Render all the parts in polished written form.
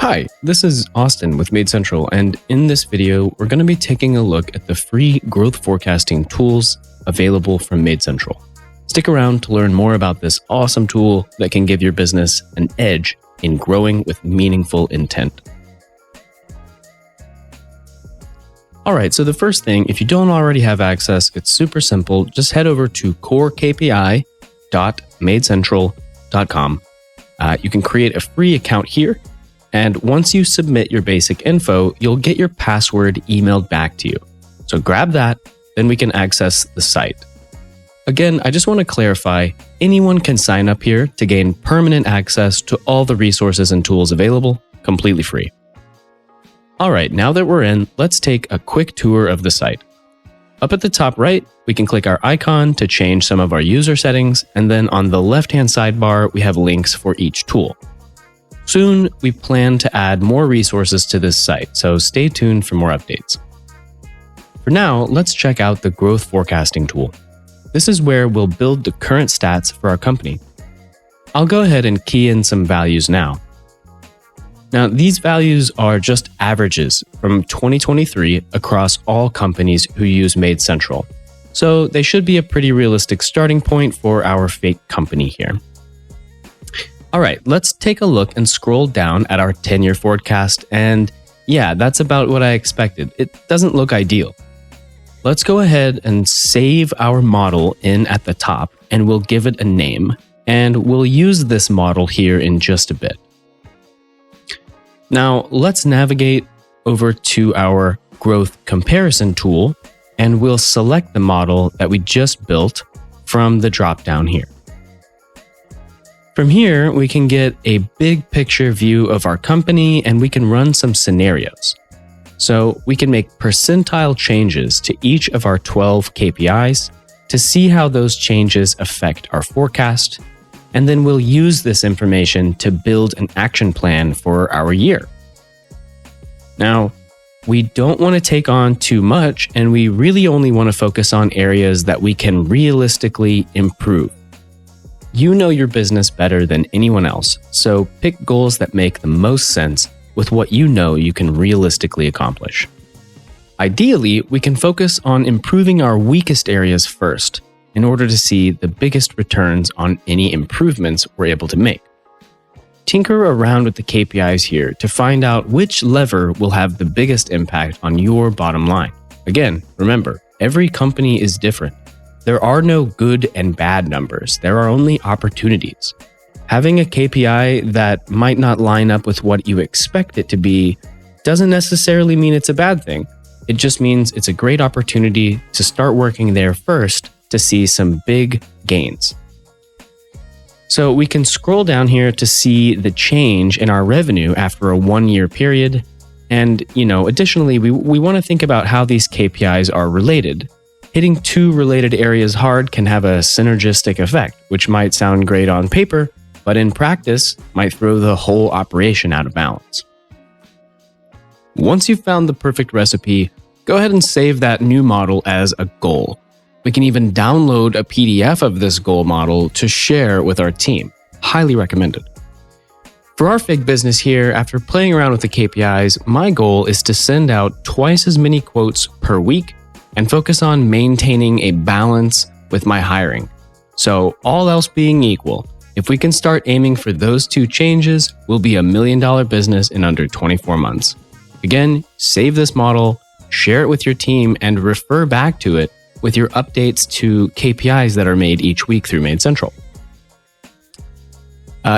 Hi, this is Austin with MaidCentral, and in this video, we're going to be taking a look at the free growth forecasting tools available from MaidCentral. Stick around to learn more about this awesome tool that can give your business an edge in growing with meaningful intent. All right, so the first thing, if you don't already have access, it's super simple. Just head over to corekpi.maidcentral.com. You can create a free account here. And once you submit your basic info, you'll get your password emailed back to you. So grab that, then we can access the site. Again, I just want to clarify, anyone can sign up here to gain permanent access to all the resources and tools available, completely free. All right, now that we're in, let's take a quick tour of the site. Up at the top right, we can click our icon to change some of our user settings, and then on the left-hand sidebar, we have links for each tool. Soon, we plan to add more resources to this site, so stay tuned for more updates. For now, let's check out the growth forecasting tool. This is where we'll build the current stats for our company. I'll go ahead and key in some values now. Now, these values are just averages from 2023 across all companies who use MaidCentral, so they should be a pretty realistic starting point for our fake company here. All right, let's take a look and scroll down at our 10-year forecast, and yeah, that's about what I expected. It doesn't look ideal. Let's go ahead and save our model in at the top, and we'll give it a name, and we'll use this model here in just a bit. Now, let's navigate over to our growth comparison tool, and we'll select the model that we just built from the drop-down here. From here, we can get a big picture view of our company, and we can run some scenarios. So we can make percentile changes to each of our 12 KPIs to see how those changes affect our forecast, and then we'll use this information to build an action plan for our year. Now, we don't want to take on too much, and we really only want to focus on areas that we can realistically improve. You know your business better than anyone else, so pick goals that make the most sense with what you know you can realistically accomplish. Ideally, we can focus on improving our weakest areas first in order to see the biggest returns on any improvements we're able to make. Tinker around with the KPIs here to find out which lever will have the biggest impact on your bottom line. Again, remember, every company is different. There are no good and bad numbers. There are only opportunities. Having a KPI that might not line up with what you expect it to be doesn't necessarily mean it's a bad thing. It just means it's a great opportunity to start working there first to see some big gains. So we can scroll down here to see the change in our revenue after a 1-year period. And, additionally, we want to think about how these KPIs are related. Hitting two related areas hard can have a synergistic effect, which might sound great on paper, but in practice might throw the whole operation out of balance. Once you've found the perfect recipe, go ahead and save that new model as a goal. We can even download a PDF of this goal model to share with our team. Highly recommended. For our fake business here, after playing around with the KPIs, my goal is to send out twice as many quotes per week and focus on maintaining a balance with my hiring. So all else being equal, if we can start aiming for those two changes, we'll be $1 million business in under 24 months. Again, save this model, share it with your team, and refer back to it with your updates to KPIs that are made each week through MaidCentral.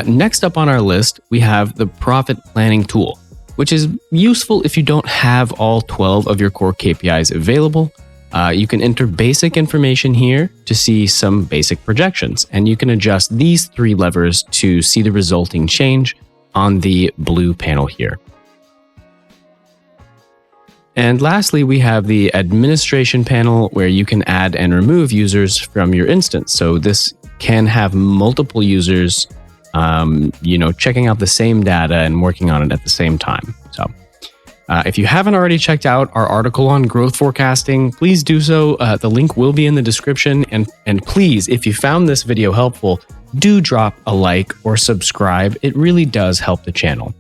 Next up on our list, we have the profit planning tool, which is useful if you don't have all 12 of your core KPIs available. You can enter basic information here to see some basic projections, and you can adjust these 3 levers to see the resulting change on the blue panel here. And lastly, we have the administration panel where you can add and remove users from your instance. So this can have multiple users, checking out the same data and working on it at the same time. So if you haven't already checked out our article on growth forecasting, please do so. The link will be in the description. And please, if you found this video helpful, do drop a like or subscribe. It really does help the channel.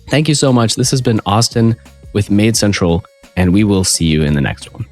Thank you so much. This has been Austin with Maid Central, and we will see you in the next one.